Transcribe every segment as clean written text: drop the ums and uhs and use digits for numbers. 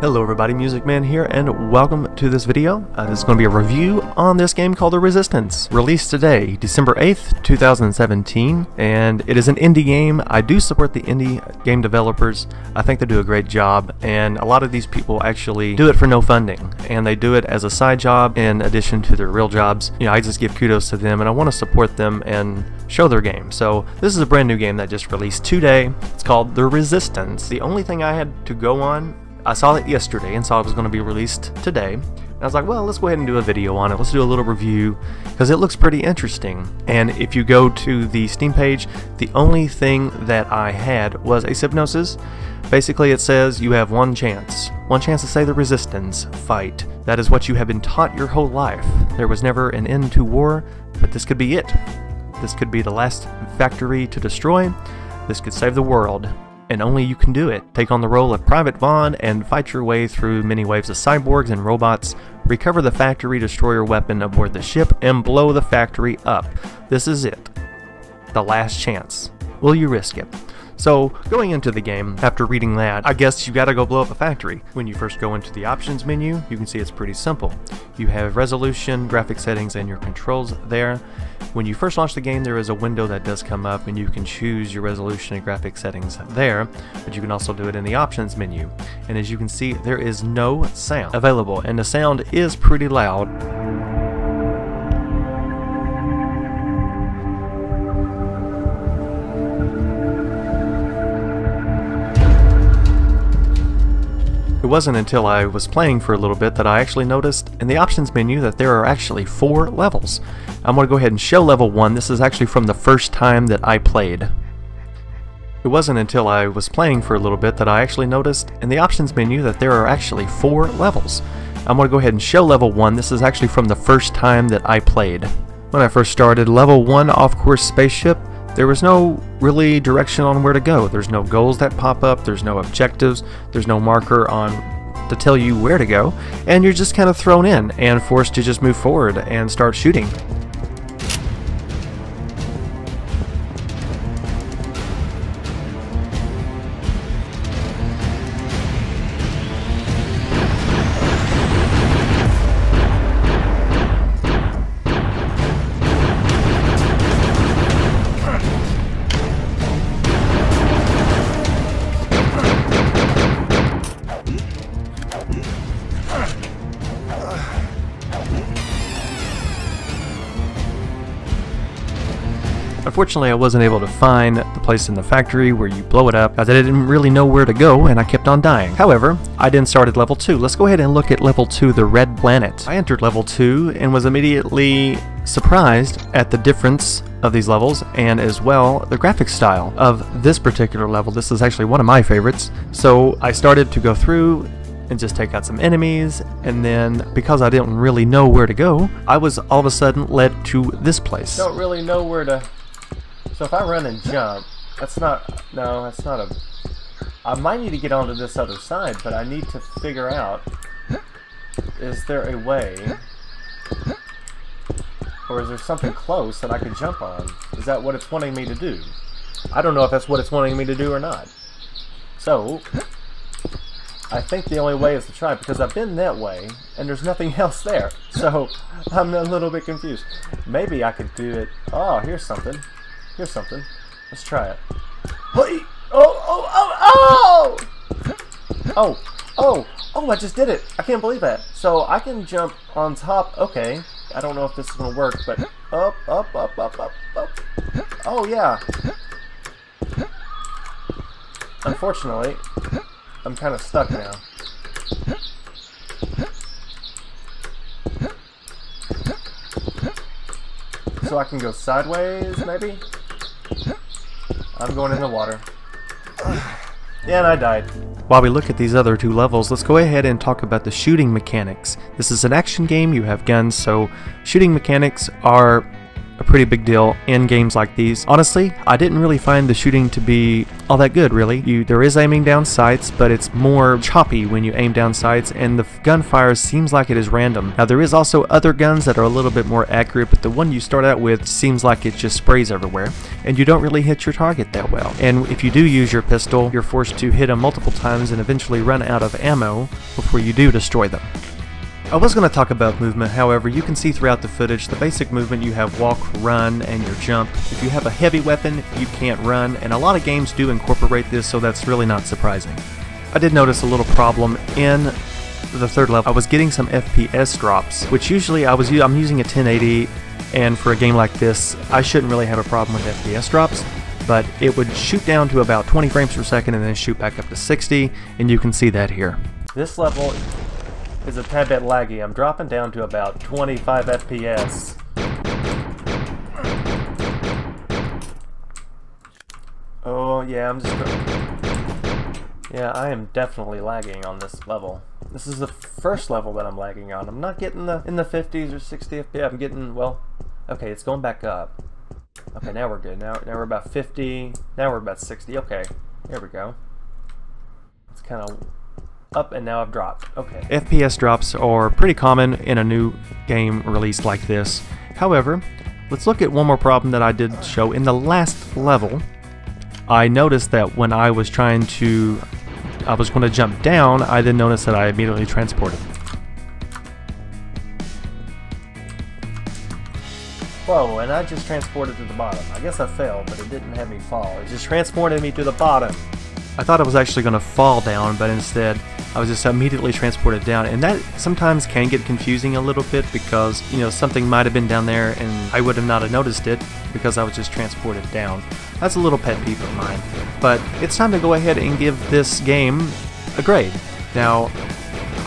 Hello everybody, Music Man here, and welcome to this video. This is going to be a review on this game called The Resistance. Released today, December 8th, 2017, and it is an indie game. I do support the indie game developers. I think they do a great job, and a lot of these people actually do it for no funding, and they do it as a side job in addition to their real jobs. You know, I just give kudos to them, and I want to support them and show their game. So this is a brand new game that just released today. It's called The Resistance. The only thing I had to go on, I saw it yesterday and saw it was going to be released today. And I was like, well, let's go ahead and do a video on it. Let's do a little review because it looks pretty interesting. And if you go to the Steam page, the only thing that I had was a hypnosis. Basically, it says you have one chance to say the resistance, fight. That is what you have been taught your whole life. There was never an end to war, but this could be it. This could be the last factory to destroy. This could save the world. And only you can do it. Take on the role of Private Vaughn and fight your way through many waves of cyborgs and robots, recover the factory destroyer weapon aboard the ship, and blow the factory up. This is it. The last chance. Will you risk it? So, going into the game, after reading that, I guess you gotta go blow up a factory. When you first go into the options menu, you can see it's pretty simple. You have resolution, graphic settings, and your controls there. When you first launch the game, there is a window that does come up and you can choose your resolution and graphic settings there, but you can also do it in the options menu. And as you can see, there is no sound available, and the sound is pretty loud. It wasn't until I was playing for a little bit that I actually noticed in the options menu that there are actually 4 levels. I'm going to go ahead and show level 1. This is actually from the first time that I played. It wasn't until I was playing for a little bit that I actually noticed in the options menu that there are actually 4 levels. I'm going to go ahead and show level 1. This is actually from the first time that I played. When I first started, level 1 off-course spaceship, there was no really direction on where to go. There's no goals that pop up, there's no objectives, there's no marker to tell you where to go, and you're just kind of thrown in and forced to just move forward and start shooting. Unfortunately, I wasn't able to find the place in the factory where you blow it up, as I didn't really know where to go and I kept on dying. However, I then started level 2. Let's go ahead and look at level 2, the Red Planet. I entered level 2 and was immediately surprised at the difference of these levels, and as well the graphic style of this particular level. This is actually one of my favorites. So I started to go through and just take out some enemies, and then because I didn't really know where to go, I was all of a sudden led to this place. Don't really know where to... So if I run and jump, that's not... No, that's not a... I might need to get onto this other side, but I need to figure out... Is there a way... Or is there something close that I can jump on? Is that what it's wanting me to do? I don't know if that's what it's wanting me to do or not. So... I think the only way is to try, because I've been that way, and there's nothing else there. So, I'm a little bit confused. Maybe I could do it... Oh, here's something. Here's something. Let's try it. Oh! Oh! Oh! I just did it! I can't believe that. So, I can jump on top... Okay. I don't know if this is going to work, but... Up. Oh, yeah. Unfortunately... I'm kind of stuck now. So I can go sideways, maybe? I'm going in the water. Yeah, and I died. While we look at these other 2 levels, let's go ahead and talk about the shooting mechanics. This is an action game, you have guns, so shooting mechanics are a pretty big deal in games like these. Honestly, I didn't really find the shooting to be all that good, really. There is aiming down sights, but it's more choppy when you aim down sights, and the gunfire seems like it is random. Now, there is also other guns that are a little bit more accurate, but the one you start out with seems like it just sprays everywhere, and you don't really hit your target that well. And if you do use your pistol, you're forced to hit them multiple times and eventually run out of ammo before you do destroy them. I was going to talk about movement, however, you can see throughout the footage the basic movement. You have walk, run, and your jump. If you have a heavy weapon, you can't run, and a lot of games do incorporate this, so that's really not surprising. I did notice a little problem in the third level. I was getting some FPS drops, which usually I'm using a 1080, and for a game like this, I shouldn't really have a problem with FPS drops, but it would shoot down to about 20 frames per second and then shoot back up to 60, and you can see that here. This level is a tad bit laggy. I'm dropping down to about 25 FPS. Oh yeah, yeah, I am definitely lagging on this level. This is the first level that I'm lagging on. I'm not getting in the 50s or 60 FPS. I'm getting, well, okay, it's going back up. Okay, now we're good. Now we're about 50. Now we're about 60. Okay, there we go. It's kind of up, and now I've dropped. Okay. FPS drops are pretty common in a new game released like this. However, let's look at one more problem that I did show in the last level. I noticed that when I was going to jump down, I then noticed that I immediately transported. Whoa, and I just transported to the bottom. I guess I fell, but it didn't have me fall. It just transported me to the bottom. I thought I was actually going to fall down, but instead I was just immediately transported down, and that sometimes can get confusing a little bit because, you know, something might have been down there and I would have not have noticed it because I was just transported down. That's a little pet peeve of mine. But it's time to go ahead and give this game a grade. Now,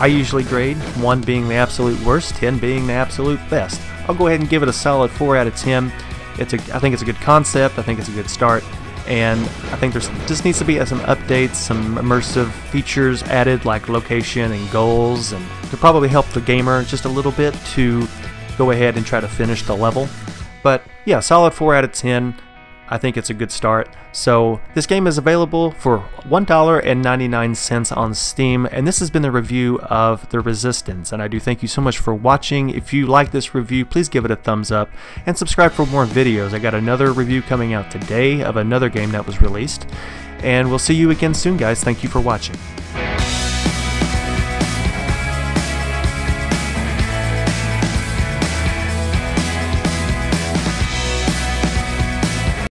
I usually grade 1 being the absolute worst, 10 being the absolute best. I'll go ahead and give it a solid 4 out of 10. I think it's a good concept, I think it's a good start, and I think there's just needs to be some updates, some immersive features added like location and goals, and to probably help the gamer just a little bit to go ahead and try to finish the level. But yeah, solid 4 out of 10. I think it's a good start. So this game is available for $1.99 on Steam, and this has been the review of The Resistance, and I do thank you so much for watching. If you like this review, please give it a thumbs up and subscribe for more videos. I got another review coming out today of another game that was released, and we'll see you again soon, guys. Thank you for watching.